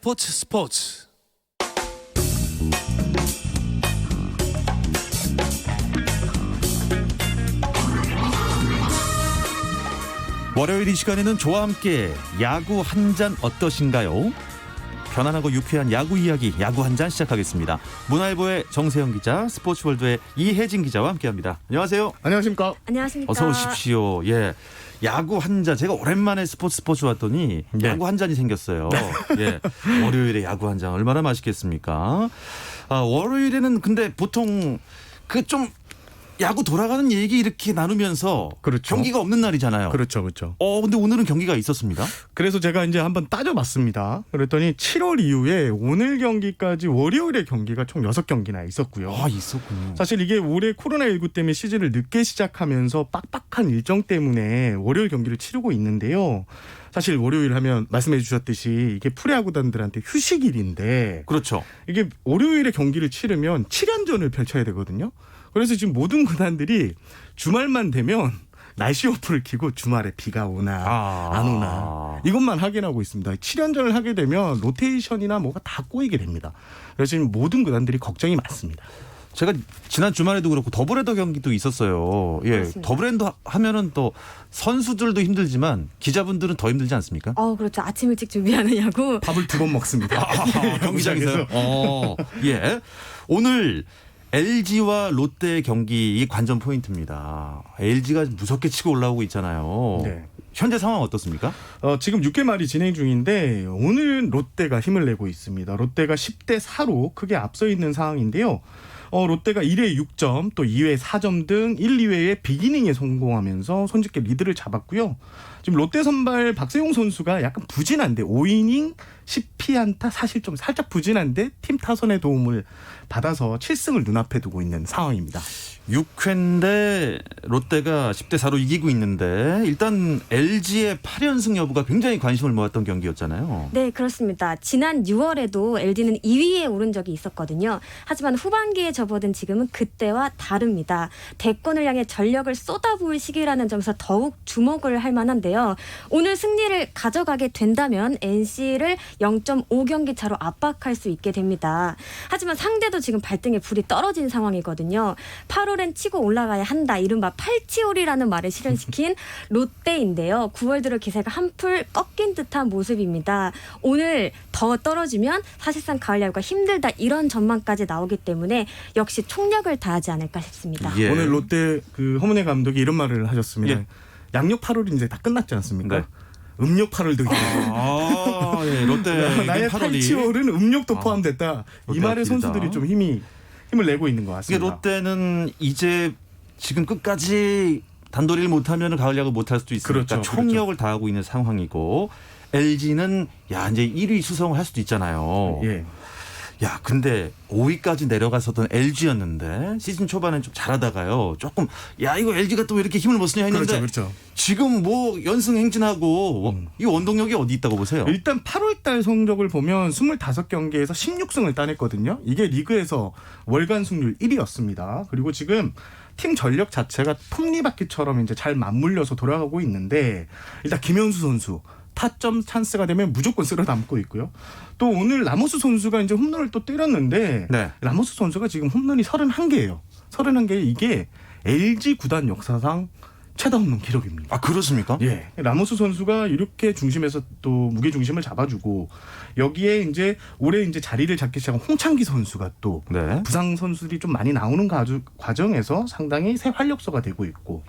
스포츠. 월요일 이 시간에는 저와 함께 야구 한 잔 어떠신가요? 편안하고 유쾌한 야구 이야기, 야구 한 잔 시작하겠습니다. 문화일보의 정세영 기자, 스포츠월드의 이혜진 기자와 함께합니다. 안녕하세요. 안녕하십니까? 안녕하십니까? 어서 오십시오. 예, 야구 한 잔. 제가 오랜만에 스포츠 왔더니 야구 한 잔이 생겼어요. 예, 월요일에 야구 한 잔 얼마나 맛있겠습니까? 월요일에는 근데 보통 그 좀 야구 돌아가는 얘기 이렇게 나누면서 그렇죠. 경기가 없는 날이잖아요. 그렇죠. 근데 오늘은 경기가 있었습니다. 그래서 제가 이제 한번 따져봤습니다. 그랬더니 7월 이후에 오늘 경기까지 월요일에 경기가 총 6경기나 있었고요. 있었군요. 사실 이게 올해 코로나19 때문에 시즌을 늦게 시작하면서 빡빡한 일정 때문에 월요일 경기를 치르고 있는데요. 사실 월요일 하면 말씀해 주셨듯이 이게 프로야구단들한테 휴식일인데 그렇죠. 이게 월요일에 경기를 치르면 7연전을 펼쳐야 되거든요. 그래서 지금 모든 구단들이 주말만 되면 날씨 어플을 켜고 주말에 비가 오나 안 오나 이것만 확인하고 있습니다. 7연전을 하게 되면 로테이션이나 뭐가 다 꼬이게 됩니다. 그래서 지금 모든 구단들이 걱정이 많습니다. 제가 지난 주말에도 그렇고 더블헤더 경기도 있었어요. 예, 그렇습니다. 더블헤더 하면은 또 선수들도 힘들지만 기자분들은 더 힘들지 않습니까? 그렇죠. 아침 일찍 준비하는 야구. 밥을 2번 먹습니다. 경기장에서. 예. 오늘 LG와 롯데의 경기 이 관전 포인트입니다. LG가 무섭게 치고 올라오고 있잖아요. 네. 현재 상황 어떻습니까? 지금 6회 말이 진행 중인데 오늘 롯데가 힘을 내고 있습니다. 롯데가 10대 4로 크게 앞서 있는 상황인데요. 롯데가 1회 6점 또 2회 4점 등 1, 2회에 빅이닝에 성공하면서 손쉽게 리드를 잡았고요. 지금 롯데 선발 박세용 선수가 약간 부진한데 5이닝 10피안타 사실 좀 살짝 부진한데 팀 타선의 도움을 받아서 7승을 눈앞에 두고 있는 상황입니다. 6회인데 롯데가 10대 4로 이기고 있는데 일단 LG의 8연승 여부가 굉장히 관심을 모았던 경기였잖아요. 네, 그렇습니다. 지난 6월에도 LG는 2위에 오른 적이 있었거든요. 하지만 후반기에 접어든 지금은 그때와 다릅니다. 대권을 향해 전력을 쏟아부을 시기라는 점에서 더욱 주목을 할 만한데요. 오늘 승리를 가져가게 된다면 NC를 0.5경기 차로 압박할 수 있게 됩니다. 하지만 상대도 지금 발등에 불이 떨어진 상황이거든요. 8월엔 치고 올라가야 한다. 이른바 팔치올이라는 말을 실현시킨 롯데인데요. 9월 들어 기세가 한풀 꺾인 듯한 모습입니다. 오늘 더 떨어지면 사실상 가을 야구가 힘들다. 이런 전망까지 나오기 때문에 역시 총력을 다하지 않을까 싶습니다. 예. 오늘 롯데 허문회 감독이 이런 말을 하셨습니다. 예. 양력 8월이 이제 다 끝났지 않습니까? 네. 음력 8월도 예, 롯데 나의 8월이 8치월은 음력도 포함됐다. 이 말에 선수들이 좀 힘을 내고 있는 것 같습니다. 롯데는 이제 지금 끝까지 단도리를 못하면 가을 야구 못할 수도 있으니까 그렇죠. 총력을 다하고 있는 상황이고 LG는 이제 1위 수성을 할 수도 있잖아요. 예. 근데 5위까지 내려갔었던 LG였는데 시즌 초반에 좀 잘하다가요. 조금 이거 LG가 또 왜 이렇게 힘을 못 쓰냐 했는데 그렇죠. 지금 연승 행진하고 이 원동력이 어디 있다고 보세요? 일단 8월 달 성적을 보면 25경기에서 16승을 따냈거든요. 이게 리그에서 월간 승률 1위였습니다. 그리고 지금 팀 전력 자체가 톱니바퀴처럼 이제 잘 맞물려서 돌아가고 있는데 일단 김현수 선수 타점 찬스가 되면 무조건 쓸어 담고 있고요. 또 오늘 라모스 선수가 이제 홈런을 또 때렸는데 네. 라모스 선수가 지금 홈런이 31개예요. 31개 이게 LG 구단 역사상 최다 홈런 기록입니다. 그렇습니까? 예. 라모스 선수가 이렇게 중심에서 또 무게 중심을 잡아주고 여기에 이제 올해 이제 자리를 잡기 시작한 홍창기 선수가 또 네. 부상 선수들이 좀 많이 나오는 과정에서 상당히 새 활력소가 되고 있고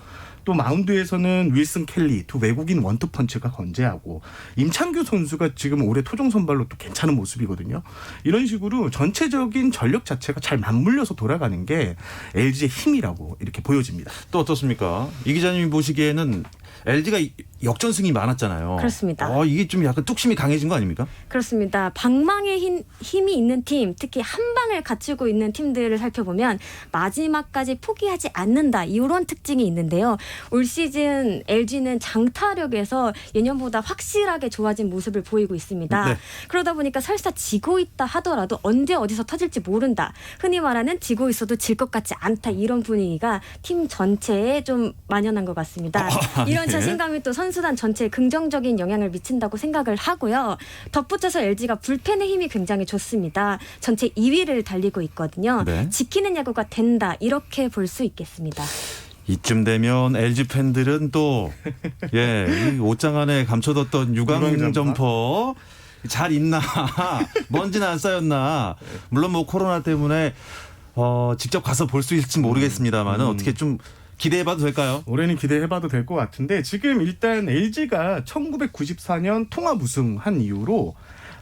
또 마운드에서는 윌슨 켈리 두 외국인 원투펀치가 건재하고 임창규 선수가 지금 올해 토종 선발로 또 괜찮은 모습이거든요. 이런 식으로 전체적인 전력 자체가 잘 맞물려서 돌아가는 게 LG의 힘이라고 이렇게 보여집니다. 또 어떻습니까? 이 기자님이 보시기에는 LG가 역전승이 많았잖아요. 그렇습니다. 이게 좀 약간 뚝심이 강해진 거 아닙니까? 그렇습니다. 방망의 힘이 있는 팀, 특히 한 방을 갖추고 있는 팀들을 살펴보면 마지막까지 포기하지 않는다. 이런 특징이 있는데요. 올 시즌 LG는 장타력에서 예년보다 확실하게 좋아진 모습을 보이고 있습니다. 네. 그러다 보니까 설사 지고 있다 하더라도 언제 어디서 터질지 모른다. 흔히 말하는 지고 있어도 질 것 같지 않다. 이런 분위기가 팀 전체에 좀 만연한 것 같습니다. 이런 이런 자신감이 또 선수단 전체에 긍정적인 영향을 미친다고 생각을 하고요. 덧붙여서 LG가 불펜의 힘이 굉장히 좋습니다. 전체 2위를 달리고 있거든요. 네. 지키는 야구가 된다 이렇게 볼 수 있겠습니다. 이쯤 되면 LG 팬들은 또 이 옷장 안에 감춰뒀던 유광 점퍼 잘 있나 먼지는 안 쌓였나 물론 뭐 코로나 때문에 직접 가서 볼 수 있을지 모르겠습니다만은 어떻게 좀 기대해봐도 될까요? 올해는 기대해봐도 될 것 같은데 지금 일단 LG가 1994년 통합 우승한 이후로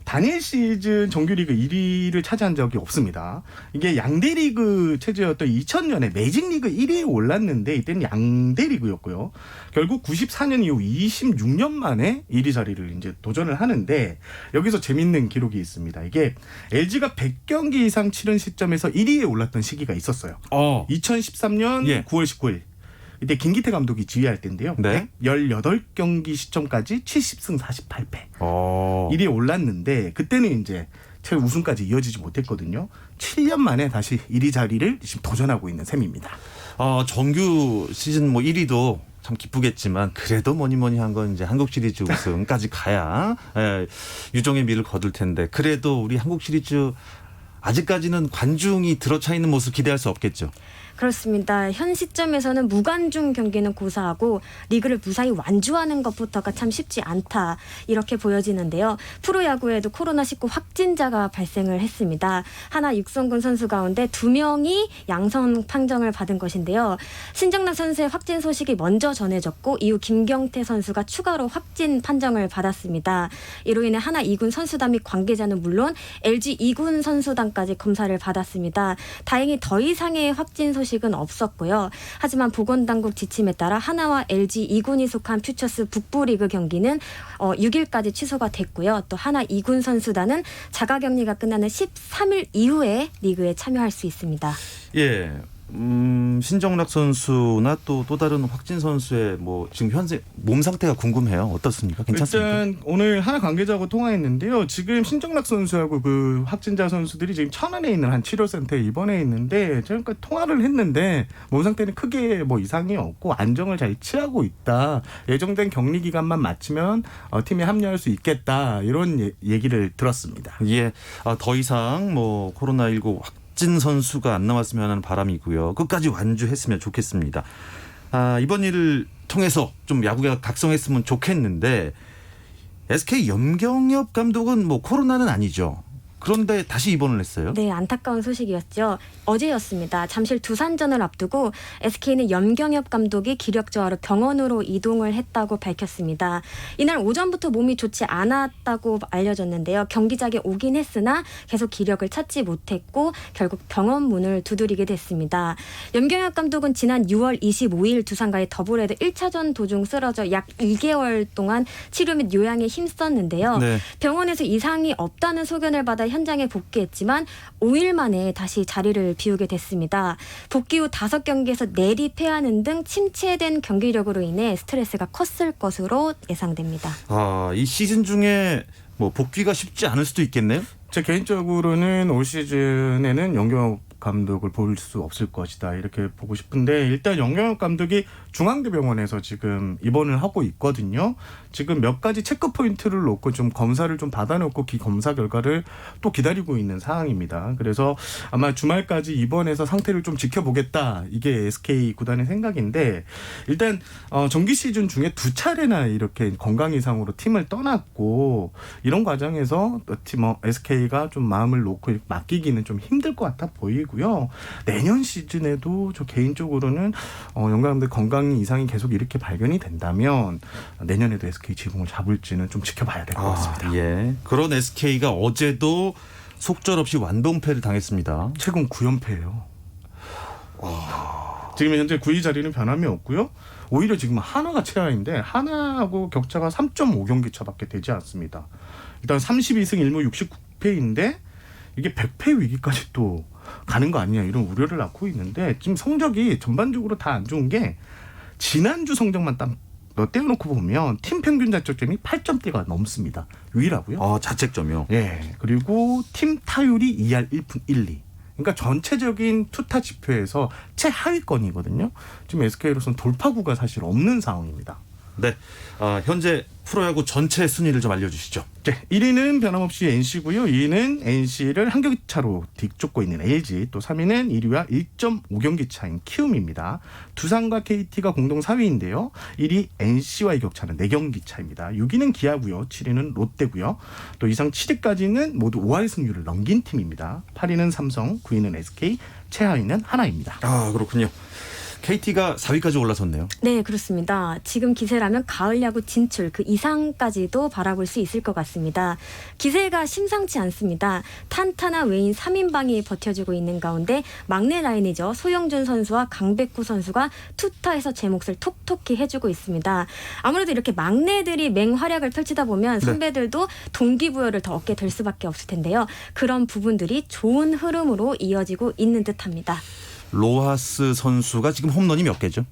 단일 시즌 정규리그 1위를 차지한 적이 없습니다. 이게 양대리그 체제였던 2000년에 매직리그 1위에 올랐는데 이때는 양대리그였고요. 결국 94년 이후 26년 만에 1위 자리를 이제 도전을 하는데 여기서 재밌는 기록이 있습니다. 이게 LG가 100경기 이상 치른 시점에서 1위에 올랐던 시기가 있었어요. 2013년 9월 19일. 이때 김기태 감독이 지휘할 때인데요. 네. 18경기 시점까지 70승 48패. 1위에 올랐는데 그때는 이제 최후 우승까지 이어지지 못했거든요. 7년 만에 다시 1위 자리를 지금 도전하고 있는 셈입니다. 정규 시즌 뭐 1위도 참 기쁘겠지만 그래도 뭐니 한 건 이제 한국 시리즈 우승까지 가야 유종의 미를 거둘 텐데 그래도 우리 한국 시리즈 아직까지는 관중이 들어차 있는 모습 기대할 수 없겠죠. 그렇습니다. 현 시점에서는 무관중 경기는 고사하고 리그를 무사히 완주하는 것부터가 참 쉽지 않다 이렇게 보여지는데요. 프로야구에도 코로나19 확진자가 발생을 했습니다. 하나 육성군 선수 가운데 2명이 양성 판정을 받은 것인데요. 신정락 선수의 확진 소식이 먼저 전해졌고 이후 김경태 선수가 추가로 확진 판정을 받았습니다. 이로 인해 하나 2군 선수단 및 관계자는 물론 LG 2군 선수단까지 검사를 받았습니다. 다행히 더 이상의 확진 소식은 없었고요. 하지만 보건당국 지침에 따라 하나와 LG 2군이 속한 퓨처스 북부리그 경기는 6일까지 취소가 됐고요. 또 하나 2군 선수단은 자가격리가 끝나는 13일 이후에 리그에 참여할 수 있습니다. 예. 신정락 선수나 또 다른 확진 선수의 뭐 지금 현재 몸 상태가 궁금해요. 어떻습니까? 괜찮습니까? 일단 오늘 하나 관계자하고 통화했는데요. 지금 신정락 선수하고 그 확진자 선수들이 지금 천안에 있는 한 치료센터에 입원해 있는데 제가 통화를 했는데 몸 상태는 크게 뭐 이상이 없고 안정을 잘 취하고 있다. 예정된 격리 기간만 마치면 팀에 합류할 수 있겠다. 이런 얘기를 들었습니다. 예. 더 이상 뭐 코로나19 확진 선수가 안 나왔으면 하는 바람이고요. 끝까지 완주했으면 좋겠습니다. 이번 일을 통해서 좀 야구가 각성했으면 좋겠는데 SK 염경엽 감독은 뭐 코로나는 아니죠. 그런데 다시 입원을 했어요. 네, 안타까운 소식이었죠. 어제였습니다. 잠실 두산전을 앞두고 SK는 염경엽 감독이 기력 저하로 병원으로 이동을 했다고 밝혔습니다. 이날 오전부터 몸이 좋지 않았다고 알려졌는데요. 경기장에 오긴 했으나 계속 기력을 찾지 못했고 결국 병원 문을 두드리게 됐습니다. 염경엽 감독은 지난 6월 25일 두산과의 더블헤더 1차전 도중 쓰러져 약 2개월 동안 치료 및 요양에 힘썼는데요. 네. 병원에서 이상이 없다는 소견을 받아 현장에 복귀했지만 5일 만에 다시 자리를 비우게 됐습니다. 복귀 후 5경기에서 내리 패하는 등 침체된 경기력으로 인해 스트레스가 컸을 것으로 예상됩니다. 이 시즌 중에 뭐 복귀가 쉽지 않을 수도 있겠네요. 제 개인적으로는 올 시즌에는 염경엽 감독을 볼 수 없을 것이다 이렇게 보고 싶은데 일단 염경엽 감독이 중앙대병원에서 지금 입원을 하고 있거든요. 지금 몇 가지 체크 포인트를 놓고 좀 검사를 좀 받아놓고 검사 결과를 또 기다리고 있는 상황입니다. 그래서 아마 주말까지 입원해서 상태를 좀 지켜보겠다 이게 SK 구단의 생각인데 일단 정기 시즌 중에 2차례나 이렇게 건강 이상으로 팀을 떠났고 이런 과정에서 SK가 좀 마음을 놓고 맡기기는 좀 힘들 것 같아 보이고요. 내년 시즌에도 저 개인적으로는 염경 감독 건강 이상이 계속 이렇게 발견이 된다면 내년에도 SK 지붕을 잡을지는 좀 지켜봐야 될 것 같습니다. 예. 그런 SK가 어제도 속절없이 완봉패를 당했습니다. 최근 9연패예요. 지금 현재 9위 자리는 변함이 없고요. 오히려 지금 하나가 최하인데 하나하고 격차가 3.5경기 차밖에 되지 않습니다. 일단 32승 1무 69패인데 이게 100패 위기까지 또 가는 거 아니냐 이런 우려를 낳고 있는데 지금 성적이 전반적으로 다 안 좋은 게 지난주 성적만 딱 떼어놓고 보면 팀 평균 자책점이 8점대가 넘습니다. 유일하고요. 자책점이요? 예. 그리고 팀 타율이 2할 1푼 1리. 그러니까 전체적인 투타 지표에서 최하위권이거든요. 지금 SK로서는 돌파구가 사실 없는 상황입니다. 네, 현재 프로야구 전체 순위를 좀 알려주시죠. 네, 1위는 변함없이 NC고요. 2위는 NC를 한 경기 차로 뒤쫓고 있는 LG, 또 3위는 1위와 1.5경기 차인 키움입니다. 두산과 KT가 공동 4위인데요. 1위 NC와의 격차는 4경기 차입니다. 6위는 기아고요. 7위는 롯데고요. 또 이상 7위까지는 모두 5할 승률을 넘긴 팀입니다. 8위는 삼성, 9위는 SK, 최하위는 하나입니다. 아, 그렇군요. KT가 4위까지 올라섰네요. 네, 그렇습니다. 지금 기세라면 가을 야구 진출 그 이상까지도 바라볼 수 있을 것 같습니다. 기세가 심상치 않습니다. 탄탄한 외인 3인방이 버텨주고 있는 가운데 막내 라인이죠. 소영준 선수와 강백호 선수가 투타에서 제 몫을 톡톡히 해주고 있습니다. 아무래도 이렇게 막내들이 맹활약을 펼치다 보면 선배들도 동기부여를 더 얻게 될 수밖에 없을 텐데요. 그런 부분들이 좋은 흐름으로 이어지고 있는 듯합니다. 로하스 선수가 지금 홈런이 몇 개죠?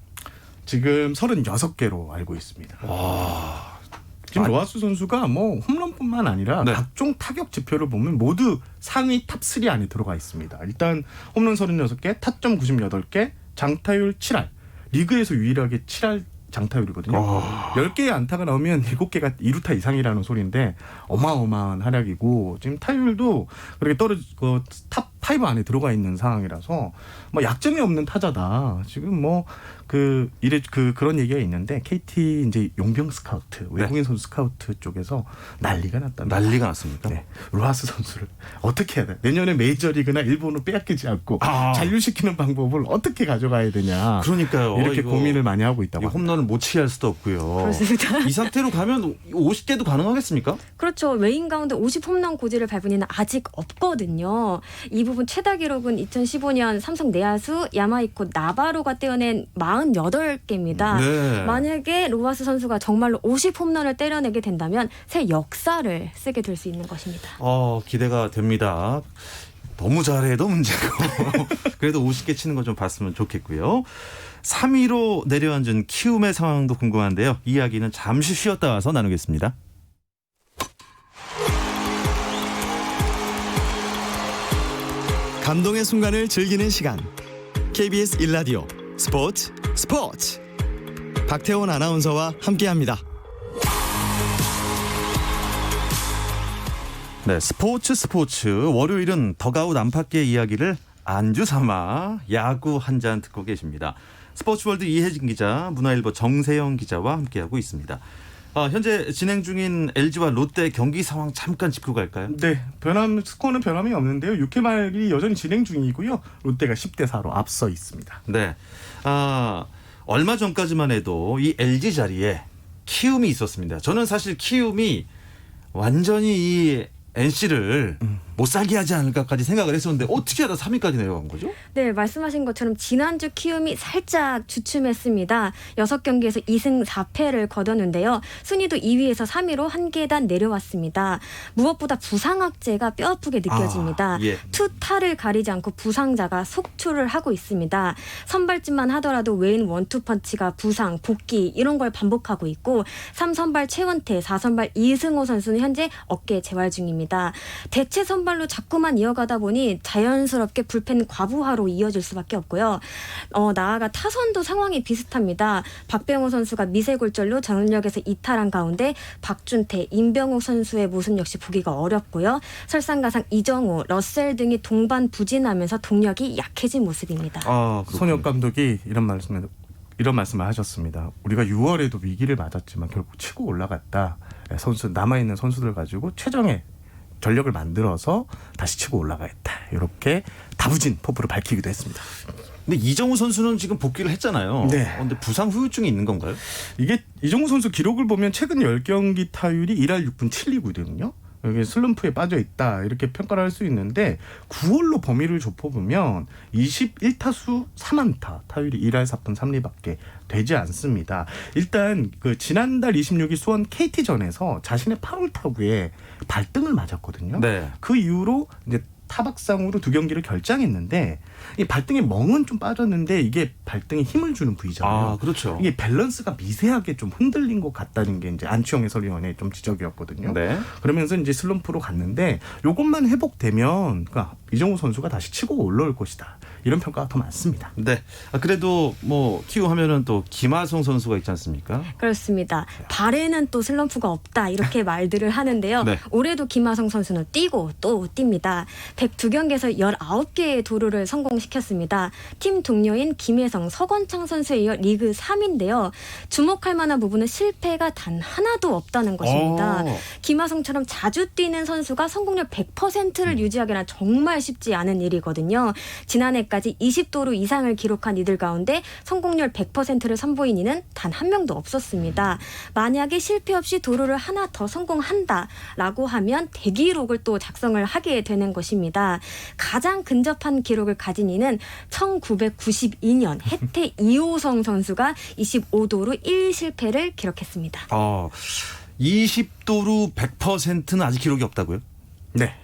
지금 36개로 알고 있습니다. 와, 지금 로하스 선수가 뭐 홈런뿐만 아니라 네. 각종 타격 지표를 보면 모두 상위 탑3 안에 들어가 있습니다. 일단 홈런 36개, 타점 98개, 장타율 7할. 리그에서 유일하게 7할 장타율이거든요. 10개의 안타가 나오면 7개가 2루타 이상이라는 소리인데 어마어마한 활약이고 지금 타율도 그렇게 떨어지고 탑5 안에 들어가 있는 상황이라서 뭐 약점이 없는 타자다. 지금 뭐 그런 얘기가 있는데 KT 이제 용병 스카우트, 외국인 선수 스카우트 쪽에서 난리가 났답니다. 난리가 났습니까? 네. 로하스 선수를 어떻게 해야 돼? 내년에 메이저리그나 일본으로 빼앗기지 않고 아. 잔류시키는 방법을 어떻게 가져가야 되냐. 그러니까요. 이렇게 이거 고민을 많이 하고 있다고 합니다. 홈런을 못 치게 할 수도 없고요. 그렇습니다. 이 상태로 가면 50개도 가능하겠습니까? 그렇죠. 외인 가운데 50홈런 고지를 밟은 이는 아직 없거든요. 이 부분 최다 기록은 2015년 삼성 내야수 야마이코 나바로가 떼어낸 48개입니다. 네. 만약에 로하스 선수가 정말로 50홈런을 때려내게 된다면 새 역사를 쓰게 될 수 있는 것입니다. 기대가 됩니다. 너무 잘해도 문제고 그래도 50개 치는 거 좀 봤으면 좋겠고요. 3위로 내려앉은 키움의 상황도 궁금한데요. 이야기는 잠시 쉬었다 와서 나누겠습니다. 감동의 순간을 즐기는 시간. KBS 1라디오 스포츠 박태원 아나운서와 함께합니다. 네, 스포츠 월요일은 덕아웃 안팎의 이야기를 안주 삼아 야구 한 잔 듣고 계십니다. 스포츠월드 이혜진 기자, 문화일보 정세영 기자와 함께하고 있습니다. 현재 진행 중인 LG와 롯데 경기 상황 잠깐 짚고 갈까요? 네, 스코어는 변함이 없는데요. 6회 말이 여전히 진행 중이고요. 롯데가 10대4로 앞서 있습니다. 네, 얼마 전까지만 해도 이 LG 자리에 키움이 있었습니다. 저는 사실 키움이 완전히 이 NC를 못 살게 하지 않을까까지 생각을 했었는데 어떻게 하다 3위까지 내려간 거죠? 네, 말씀하신 것처럼 지난주 키움이 살짝 주춤했습니다. 6경기에서 2승 4패를 거뒀는데요. 순위도 2위에서 3위로 한 계단 내려왔습니다. 무엇보다 부상악재가 뼈아프게 느껴집니다. 예. 투타를 가리지 않고 부상자가 속출을 하고 있습니다. 선발진만 하더라도 외인 원투펀치가 부상, 복귀 이런 걸 반복하고 있고 3선발 최원태, 4선발 이승호 선수는 현재 어깨 재활 중입니다. 대체 선발로 자꾸만 이어가다 보니 자연스럽게 불펜 과부하로 이어질 수밖에 없고요. 나아가 타선도 상황이 비슷합니다. 박병호 선수가 미세골절로 전력에서 이탈한 가운데 박준태, 임병욱 선수의 모습 역시 보기가 어렵고요. 설상가상 이정우, 러셀 등이 동반 부진하면서 동력이 약해진 모습입니다. 손혁 감독이 이런 말씀을 하셨습니다. 우리가 6월에도 위기를 맞았지만 결국 치고 올라갔다. 남아있는 선수들 가지고 최정의 전력을 만들어서 다시 치고 올라가겠다. 이렇게 다부진 포부를 밝히기도 했습니다. 근데 이정우 선수는 지금 복귀를 했잖아요. 네. 근데 부상 후유증이 있는 건가요? 이게 이정우 선수 기록을 보면 최근 10경기 타율이 1할 6분 7리거든요. 여기 슬럼프에 빠져 있다 이렇게 평가를 할 수 있는데 9월로 범위를 좁혀보면 21타수 3안타 타율이 1할 4분 3리밖에 되지 않습니다. 일단 지난달 26일 수원 KT전에서 자신의 파울 타구에 발등을 맞았거든요. 네. 그 이후로 이제 타박상으로 2경기를 결장했는데 이 발등에 멍은 좀 빠졌는데 이게 발등에 힘을 주는 부위잖아요. 그렇죠. 이게 밸런스가 미세하게 좀 흔들린 것 같다는 게 이제 안치홍 해설위원의 좀 지적이었거든요. 네. 그러면서 이제 슬럼프로 갔는데 이것만 회복되면 그러니까 이정우 선수가 다시 치고 올라올 것이다. 이런 평가가 더 많습니다. 네. 그래도 뭐 키움 하면은 또 김하성 선수가 있지 않습니까? 그렇습니다. 발에는 또 슬럼프가 없다 이렇게 말들을 하는데요. 네. 올해도 김하성 선수는 뛰고 또 뜁니다. 102경기에서 19개의 도루를 성공시켰습니다. 팀 동료인 김혜성, 서건창 선수에 이어 리그 3위인데요. 주목할 만한 부분은 실패가 단 하나도 없다는 것입니다. 김하성처럼 자주 뛰는 선수가 성공률 100%를 유지하기란 정말 쉽지 않은 일이거든요. 지난해까지 20도루 이상을 기록한 이들 가운데 성공률 100%를 선보인 이는 단 한 명도 없었습니다. 만약에 실패 없이 도루를 하나 더 성공한다라고 하면 대기록을 또 작성을 하게 되는 것입니다. 가장 근접한 기록을 가진 이는 1992년 해태 이호성 선수가 25도루 1실패를 기록했습니다. 20도루 100%는 아직 기록이 없다고요? 네.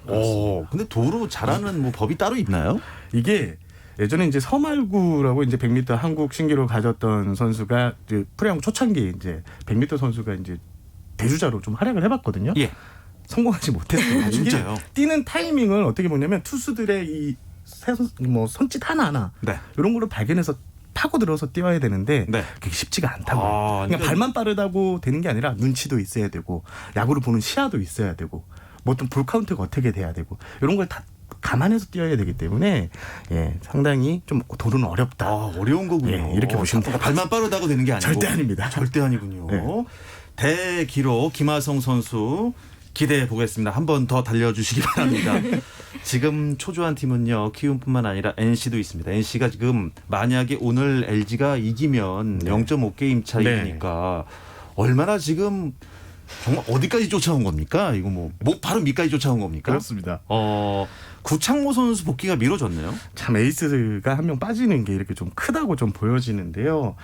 근데 도루 잘하는 뭐 법이 따로 있나요? 이게 예전에 이제 서말구라고 이제 100m 한국 신기록을 가졌던 선수가 이제 프로야구 초창기 이제 100m 선수가 이제 대주자로 좀 활약을 해봤거든요. 예. 성공하지 못했어요. 진짜요? 이게 뛰는 타이밍을 어떻게 보냐면 투수들의 이 뭐 손짓 하나하나 네. 이런 거를 발견해서 파고 들어서 뛰어야 되는데 네. 그게 쉽지가 않다고요. 그러니까 그러니까 발만 빠르다고 되는 게 아니라 눈치도 있어야 되고 야구를 보는 시야도 있어야 되고 뭐 어떤 볼 카운트가 어떻게 돼야 되고 이런 걸 다 감안해서 뛰어야 되기 때문에 상당히 좀 도루는 어렵다. 어려운 거군요. 예, 이렇게 보시면 돼요. 발만 빠르다고 되는 게 아니고 절대 아닙니다. 절대 아니군요. 네. 대기록 김하성 선수 기대해 보겠습니다. 한 번 더 달려주시기 바랍니다. 지금 초조한 팀은요. 키움뿐만 아니라 NC도 있습니다. NC가 지금 만약에 오늘 LG가 이기면 0.5게임 차이니까 얼마나 지금 정말 어디까지 쫓아온 겁니까? 이거 뭐 바로 밑까지 쫓아온 겁니까? 그렇습니다. 구창모 선수 복귀가 미뤄졌네요. 참 에이스가 한 명 빠지는 게 이렇게 좀 크다고 좀 보여지는데요.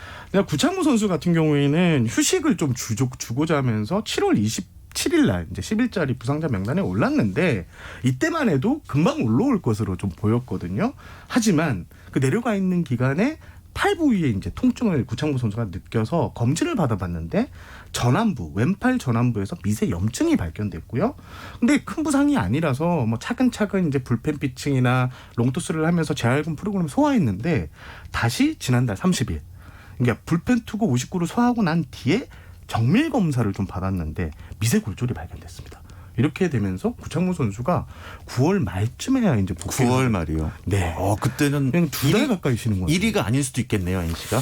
구창모 선수 같은 경우에는 휴식을 좀 주고자 하면서 7월 27일 날 이제 10일짜리 부상자 명단에 올랐는데 이때만 해도 금방 올라올 것으로 좀 보였거든요. 하지만 그 내려가 있는 기간에 팔 부위에 이제 통증을 구창모 선수가 느껴서 검진을 받아봤는데 전완부, 왼팔 전완부에서 미세 염증이 발견됐고요. 근데 큰 부상이 아니라서 뭐 차근차근 이제 불펜 피칭이나 롱토스를 하면서 재활금 프로그램을 소화했는데 다시 지난달 30일, 그러니까 불펜 투구 59를 소화하고 난 뒤에 정밀 검사를 좀 받았는데 미세 골절이 발견됐습니다. 이렇게 되면서 구창모 선수가 9월 말쯤에야 이제 9월 말이요. 네. 그때는 그냥 2달 가까이 쉬는 거예요. 1위가 아닐 수도 있겠네요, NC가.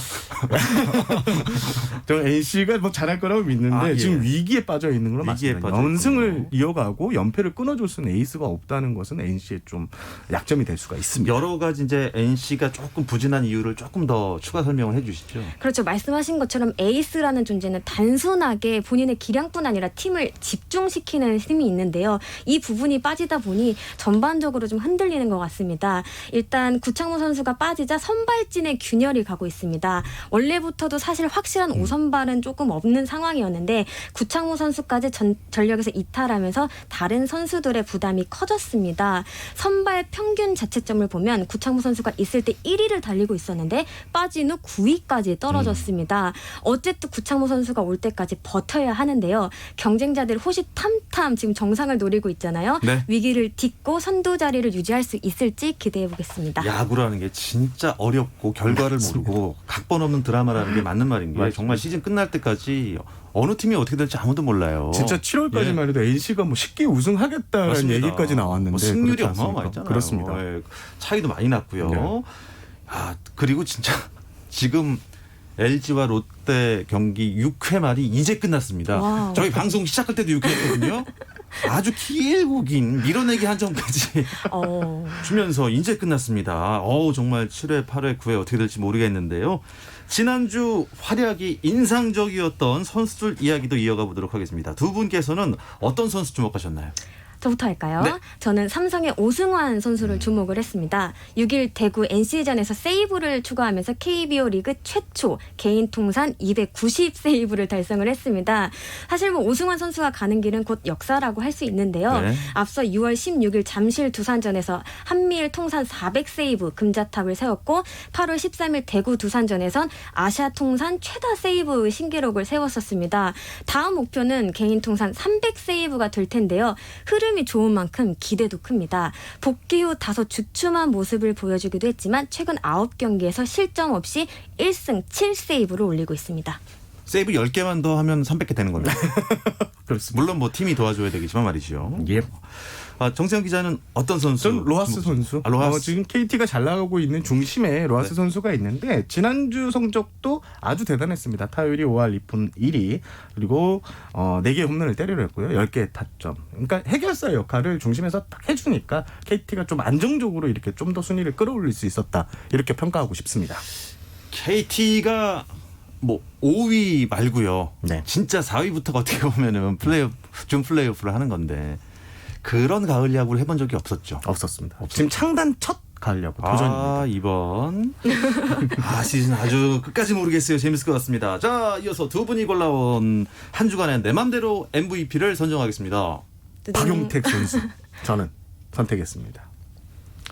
저 NC가 뭐 잘할 거라고 믿는데 예. 지금 위기에 빠져 있는 걸로 위기에 맞습니다. 빠져 연승을 있군요. 이어가고 연패를 끊어줄 수 있는 에이스가 없다는 것은 NC의 좀 약점이 될 수가 있습니다. 여러 가지 이제 NC가 조금 부진한 이유를 조금 더 추가 설명을 해주시죠. 그렇죠. 말씀하신 것처럼 에이스라는 존재는 단순하게 본인의 기량뿐 아니라 팀을 집중시키는 힘이 있는데요. 이 부분이 빠지다 보니 전반적으로 좀 흔들리는 것 같습니다. 일단 구창모 선수가 빠지자 선발진의 균열이 가고 있습니다. 원래부터도 사실 확실한 5선발은 조금 없는 상황이었는데 구창모 선수까지 전력에서 이탈하면서 다른 선수들의 부담이 커졌습니다. 선발 평균 자책점을 보면 구창모 선수가 있을 때 1위를 달리고 있었는데 빠진 후 9위까지 떨어졌습니다. 어쨌든 구창모 선수가 올 때까지 버텨야 하는데요. 경쟁자들 호시탐탐 지금 정상을 노리고 있잖아요. 네. 위기를 딛고 선두 자리를 유지할 수 있을지 기대해 보겠습니다. 야구라는 게 진짜 어렵고 결과를 모르고 각본 없는 드라마라는 게 맞는 말인 게 정말 시즌 끝날 때까지 어느 팀이 어떻게 될지 아무도 몰라요. 진짜 7월까지만 해도 NC가 뭐 쉽게 우승하겠다는 맞습니다. 얘기까지 나왔는데 뭐 승률이 그렇지 않습니까? 어마어마했잖아요. 그렇습니다. 예, 차이도 많이 났고요. 네. 그리고 진짜 지금 LG와 롯데 경기 6회 말이 이제 끝났습니다. 와우. 저희 방송 시작할 때도 6회였거든요. 아주 길고 긴 밀어내기 한 점까지 주면서 이제 끝났습니다. 정말 7회, 8회, 9회 어떻게 될지 모르겠는데요. 지난주 활약이 인상적이었던 선수들 이야기도 이어가 보도록 하겠습니다. 두 분께서는 어떤 선수 주목하셨나요? 저부터 할까요? 네. 저는 삼성의 오승환 선수를 주목을 했습니다. 6일 대구 NC전에서 세이브를 추가하면서 KBO 리그 최초 개인 통산 290 세이브를 달성을 했습니다. 사실 뭐 오승환 선수가 가는 길은 곧 역사라고 할 수 있는데요. 네. 앞서 6월 16일 잠실 두산전에서 한미일 통산 400 세이브 금자탑을 세웠고 8월 13일 대구 두산전에선 아시아 통산 최다 세이브 신기록을 세웠었습니다. 다음 목표는 개인 통산 300 세이브가 될 텐데요. 흐름이 흐름이 좋은 만큼 기대도 큽니다. 복귀 후 다소 주춤한 모습을 보여주기도 했지만 최근 9경기에서 실점 없이 1승 7세이브를 올리고 있습니다. 세이브 10개만 더 하면 300개 되는 겁니다. 그렇습니다. 물론 뭐 팀이 도와줘야 되겠지만 말이죠. 예. 정세영 기자는 어떤 선수? 전 로하스 선수. 로하스. 지금 KT가 잘 나가고 있는 중심에 로하스 네. 선수가 있는데 지난주 성적도 아주 대단했습니다. 타율이 5할 2푼 1위 그리고 4개의 홈런을 때려냈고요. 10개의 타점. 그러니까 해결사 역할을 중심에서 딱 해주니까 KT가 좀 안정적으로 이렇게 좀 더 순위를 끌어올릴 수 있었다. 이렇게 평가하고 싶습니다. KT가 뭐 5위 말고요. 네. 진짜 4위부터가 어떻게 보면은 준 플레이오프를 하는 건데 그런 가을 야구를 해본 적이 없었죠. 없었습니다. 지금 창단 첫 가을 야구 도전입니다. 이번 시즌 아주 끝까지 모르겠어요. 재밌을 것 같습니다. 자, 이어서 두 분이 골라온 한 주간의 내 맘대로 MVP를 선정하겠습니다. 박용택 선수 저는 선택했습니다.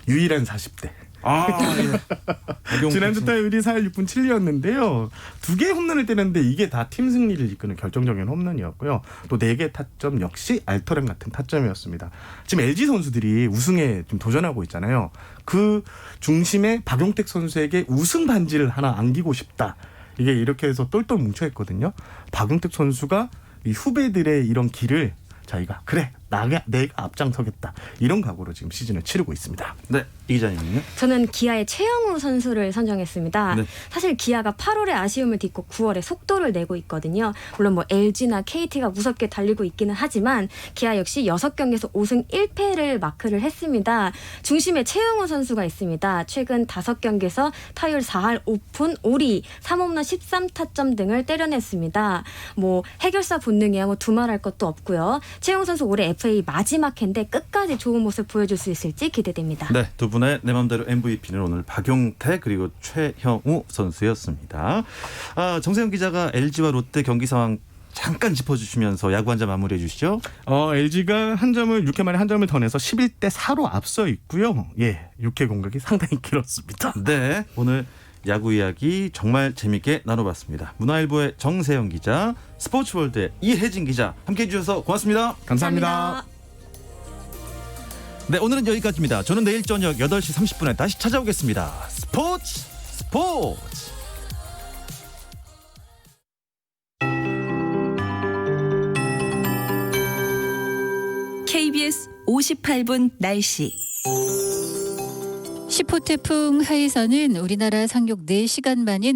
유일한 40대. 예. 지난주 타율이 4할 6분 7리였는데요. 2개의 홈런을 때렸는데 이게 다 팀 승리를 이끄는 결정적인 홈런이었고요. 또 4개 타점 역시 알터렘 같은 타점이었습니다. 지금 LG 선수들이 우승에 좀 도전하고 있잖아요. 그 중심에 박용택 선수에게 우승 반지를 하나 안기고 싶다. 이게 이렇게 해서 똘똘 뭉쳐있거든요. 박용택 선수가 이 후배들의 이런 길을 자기가 그래 내가 앞장서겠다 이런 각오로 지금 시즌을 치르고 있습니다. 네, 이 기자님은요? 저는 기아의 최영우 선수를 선정했습니다. 네. 사실 기아가 8월의 아쉬움을 딛고 9월에 속도를 내고 있거든요. 물론 뭐 LG나 KT가 무섭게 달리고 있기는 하지만 기아 역시 6경기에서 5승 1패를 마크를 했습니다. 중심에 최영우 선수가 있습니다. 최근 5경기에서 타율 4할 5푼 5리, 3홈런 13타점 등을 때려냈습니다. 뭐 해결사 본능이야 뭐 두말할 것도 없고요. 최영우 선수 올해 FA 마지막 해인데 끝까지 좋은 모습 보여줄 수 있을지 기대됩니다. 네, 두 분의 내 맘대로 MVP는 오늘 박용택 그리고 최형우 선수였습니다. 정세영 기자가 LG와 롯데 경기 상황 잠깐 짚어주시면서 야구 한 점 마무리해 주시죠. LG가 6회 말에 한 점을 더 내서 11대 4로 앞서 있고요. 예, 6회 공격이 상당히 길었습니다. 네, 오늘 야구 이야기 정말 재밌게 나눠봤습니다. 문화일보의 정세영 기자, 스포츠월드의 이혜진 기자 함께해 주셔서 고맙습니다. 감사합니다. 네, 오늘은 여기까지입니다. 저는 내일 저녁 8시 30분에 다시 찾아오겠습니다. 스포츠. KBS 58분 날씨. 시포 태풍 하이선은 우리나라 상륙 4시간 만인